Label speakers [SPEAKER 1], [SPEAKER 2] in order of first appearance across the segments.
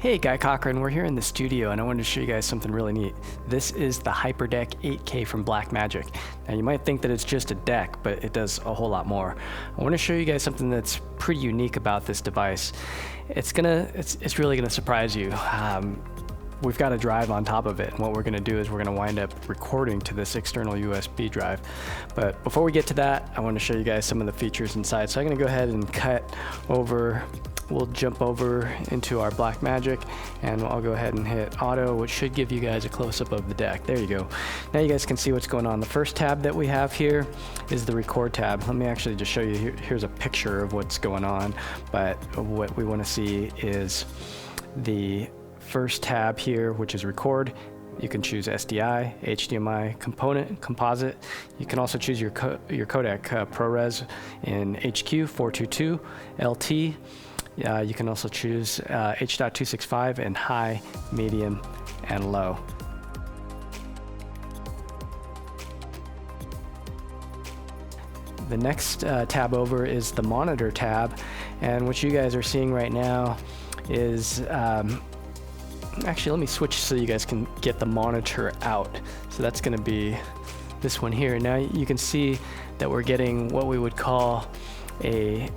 [SPEAKER 1] Hey, Guy Cochran, we're here in the studio and I wanted to show you guys something really neat. This is the Hyperdeck 8K from Blackmagic. Now you might think that it's just a deck, but it does a whole lot more. I want to show you guys something that's pretty unique about this device. It's really gonna surprise you. We've got a drive on top of it, and what we're gonna do is we're gonna wind up recording to this external USB drive. But before we get to that, I want to show you guys some of the features inside. So I'm gonna go ahead and we'll jump over into our Blackmagic, and I'll go ahead and hit auto, which should give you guys a close-up of the deck. There you go. Now you guys can see what's going on. The first tab that we have here is the record tab. Let me actually just show you. Here's a picture of what's going on, but what we want to see is the first tab here, which is record. You can choose SDI, HDMI, component, composite. You can also choose your codec, ProRes in HQ 422, LT. You can also choose H.265 and high, medium, and low. The next tab over is the monitor tab, and what you guys are seeing right now is actually, let me switch so you guys can get the monitor out. So that's going to be this one here. Now you can see that we're getting what we would call a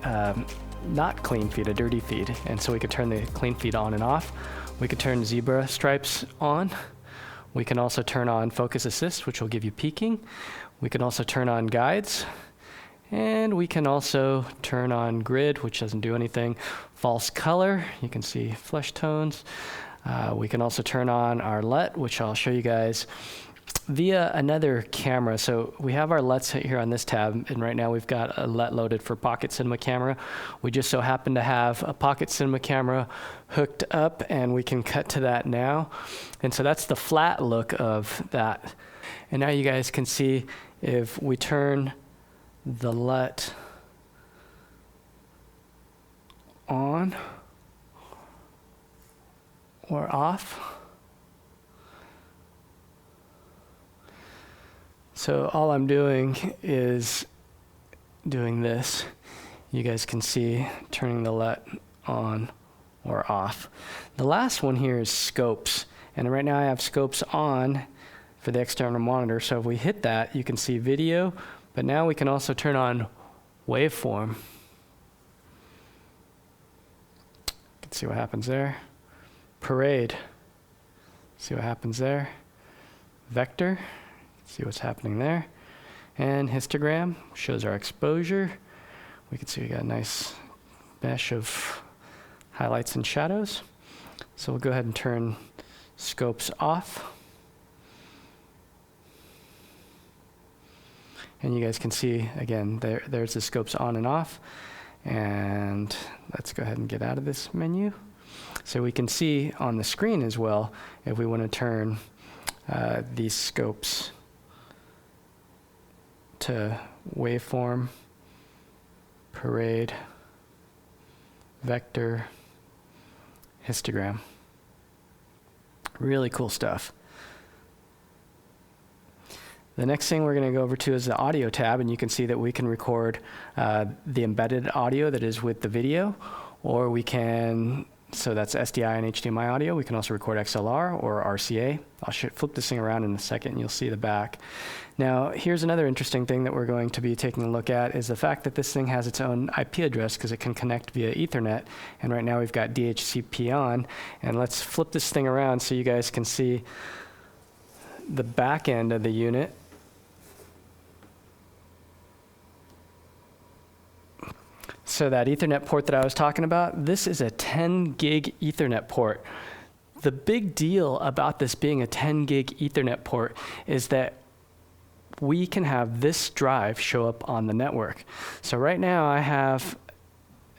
[SPEAKER 1] not clean feed, a dirty feed. And so we could turn the clean feed on and off. We could turn zebra stripes on. We can also turn on focus assist, which will give you peaking. We can also turn on guides. And we can also turn on grid, which doesn't do anything. False color, you can see flesh tones. We can also turn on our LUT, which I'll show you guys via another camera. So we have our LUTs here on this tab, and right now we've got a LUT loaded for Pocket Cinema camera. We just so happen to have a Pocket Cinema camera hooked up, and we can cut to that now. And so that's the flat look of that. And now you guys can see if we turn the LUT on or off. So all I'm doing is doing this. You guys can see turning the LUT on or off. The last one here is scopes. And right now I have scopes on for the external monitor. So if we hit that, you can see video, but now we can also turn on waveform. You can see what happens there. Parade, see what happens there. Vector, see what's happening there. And histogram shows our exposure. We can see we got a nice mesh of highlights and shadows. So we'll go ahead and turn scopes off. And you guys can see, again, there's the scopes on and off. And let's go ahead and get out of this menu. So we can see on the screen as well, if we want to turn these scopes to waveform, parade, vector, histogram. Really cool stuff. The next thing we're going to go over to is the audio tab, and you can see that we can record the embedded audio that is with the video, or we can, so that's SDI and HDMI audio. We can also record XLR or RCA. I'll flip this thing around in a second and you'll see the back. Now, here's another interesting thing that we're going to be taking a look at is the fact that this thing has its own IP address because it can connect via Ethernet. And right now we've got DHCP on. And let's flip this thing around so you guys can see the back end of the unit. So that Ethernet port that I was talking about, this is a 10 gig Ethernet port. The big deal about this being a 10 gig Ethernet port is that we can have this drive show up on the network. So right now I have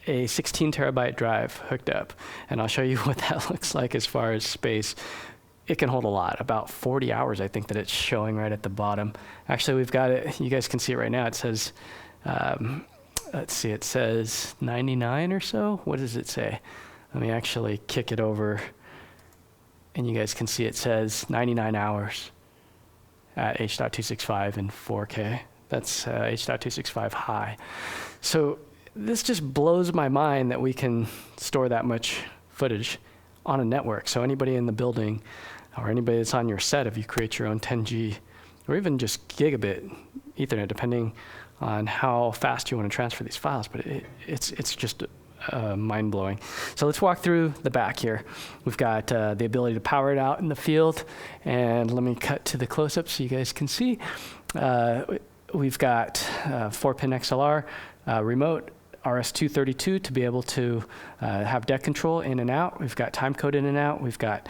[SPEAKER 1] a 16 terabyte drive hooked up, and I'll show you what that looks like as far as space. It can hold a lot, about 40 hours I think that it's showing right at the bottom. Actually, we've got it, you guys can see it right now. It says, let's see, it says 99 or so. What does it say? Let me actually kick it over, and you guys can see it says 99 hours at H.265 and 4K. That's H.265 high. So this just blows my mind that we can store that much footage on a network. So anybody in the building or anybody that's on your set, if you create your own 10G or even just gigabit Ethernet, depending on how fast you want to transfer these files, but it's just mind-blowing. So let's walk through the back here. We've got the ability to power it out in the field, and let me cut to the close-up so you guys can see. We've got 4-pin XLR, remote, RS-232 to be able to have deck control in and out. We've got timecode in and out. We've got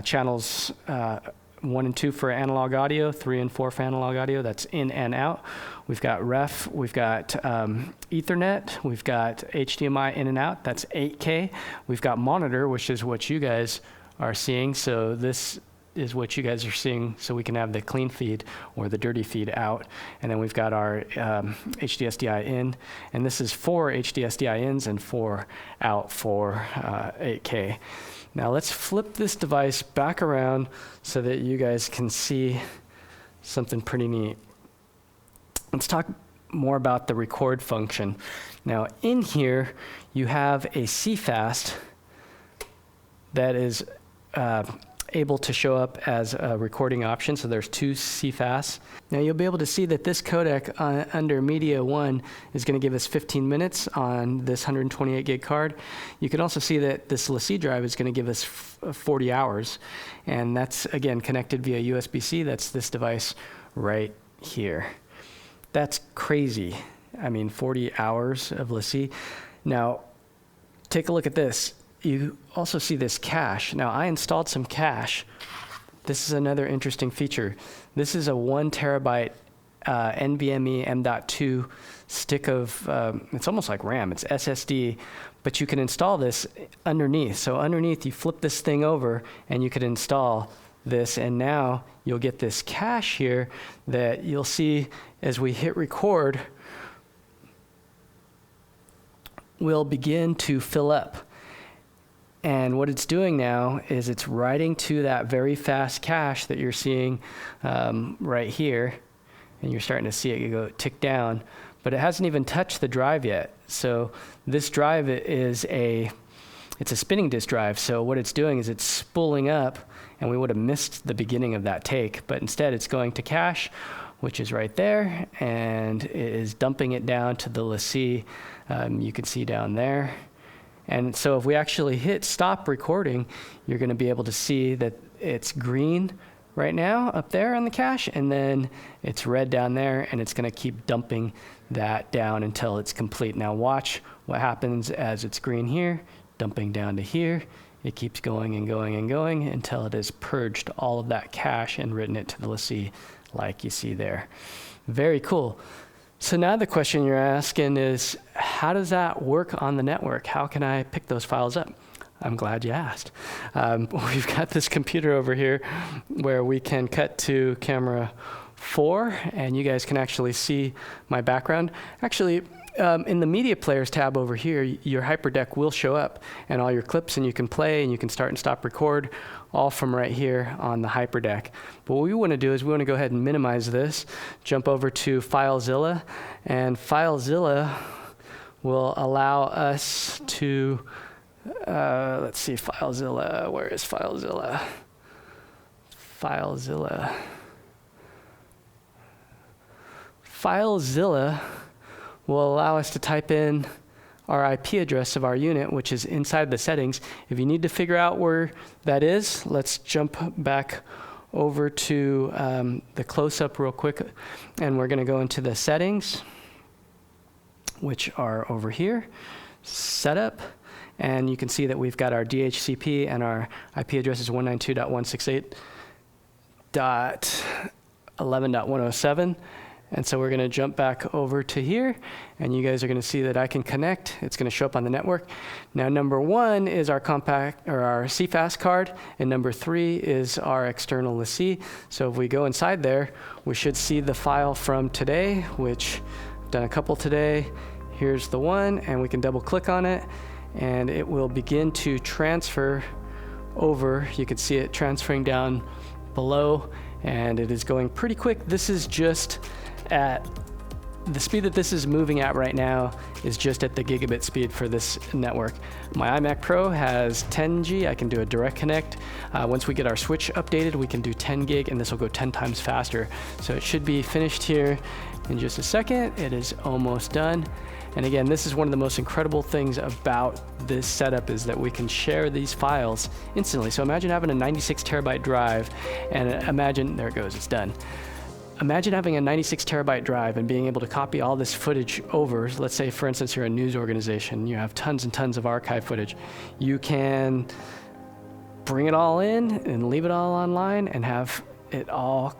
[SPEAKER 1] channels 1 and 2 for analog audio, 3 and 4 for analog audio. That's in and out. We've got ref. We've got Ethernet. We've got HDMI in and out. That's 8K. We've got monitor, which is what you guys are seeing. So this is what you guys are seeing, so we can have the clean feed or the dirty feed out. And then we've got our HDSDI in, and this is 4 HDSDI ins and 4 out for 8K. Now let's flip this device back around so that you guys can see something pretty neat. Let's talk more about the record function. Now in here, you have a CFast that is able to show up as a recording option. So there's 2 CFasts. Now you'll be able to see that this codec under Media 1 is going to give us 15 minutes on this 128 gig card. You can also see that this LUTS drive is going to give us 40 hours. And that's, again, connected via USB-C. That's this device right here. That's crazy. I mean, 40 hours of LUTS. Now, take a look at this. You also see this cache. Now, I installed some cache. This is another interesting feature. This is a 1 terabyte NVMe M.2 stick of, it's almost like RAM, it's SSD, but you can install this underneath. So underneath, you flip this thing over and you can install this, and now you'll get this cache here that you'll see as we hit record will begin to fill up. And what it's doing now is it's writing to that very fast cache that you're seeing right here. And you're starting to see it go tick down. But it hasn't even touched the drive yet. So this drive it's a spinning disk drive. So what it's doing is it's spooling up, and we would have missed the beginning of that take. But instead it's going to cache, which is right there, and it is dumping it down to the LUTS. You can see down there. And so if we actually hit stop recording, you're going to be able to see that it's green right now up there on the cache, and then it's red down there, and it's going to keep dumping that down until it's complete. Now watch what happens as it's green here, dumping down to here. It keeps going and going and going until it has purged all of that cache and written it to the LUTS like you see there. Very cool. So now the question you're asking is, how does that work on the network? How can I pick those files up? I'm glad you asked. We've got this computer over here where we can cut to camera 4, and you guys can actually see my background. Actually, in the media players tab over here, your Hyperdeck will show up, and all your clips, and you can play, and you can start and stop record, all from right here on the Hyperdeck. But what we want to do is we want to go ahead and minimize this, jump over to FileZilla, and FileZilla will allow us to, let's see, FileZilla, where is FileZilla? FileZilla. FileZilla will allow us to type in our IP address of our unit, which is inside the settings. If you need to figure out where that is, let's jump back over to the close-up real quick, and we're going to go into the settings, which are over here, setup, and you can see that we've got our DHCP, and our IP address is 192.168.11.107. And so we're going to jump back over to here, and you guys are going to see that I can connect. It's going to show up on the network. Now, number 1 is our compact or our CFast card, and number 3 is our external LUTS. So if we go inside there, we should see the file from today, which I've done a couple today. Here's the one, and we can double click on it, and it will begin to transfer over. You can see it transferring down below, and it is going pretty quick. This is just at the speed that this is moving at right now is just at the gigabit speed for this network. My iMac Pro has 10G. I can do a direct connect. Once we get our switch updated, we can do 10 gig, and this will go 10 times faster. So it should be finished here in just a second. It is almost done. And again, this is one of the most incredible things about this setup, is that we can share these files instantly. So imagine having a 96 terabyte drive, and imagine, there it goes, it's done. Imagine having a 96 terabyte drive and being able to copy all this footage over. Let's say, for instance, you're a news organization. You have tons and tons of archive footage. You can bring it all in and leave it all online and have it all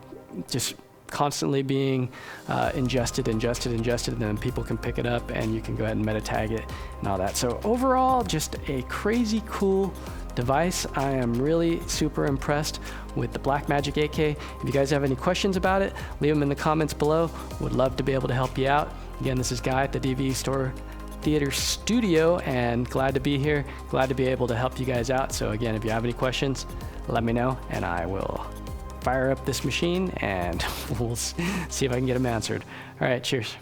[SPEAKER 1] just constantly being ingested, and then people can pick it up and you can go ahead and meta tag it and all that. So overall, just a crazy cool device. I am really super impressed with the Blackmagic 8K. If you guys have any questions about it, leave them in the comments below. Would love to be able to help you out. Again, this is Guy at the DVD Store Theater Studio, and glad to be here, glad to be able to help you guys out. So again, if you have any questions, let me know and I will fire up this machine and we'll see if I can get them answered. All right, cheers.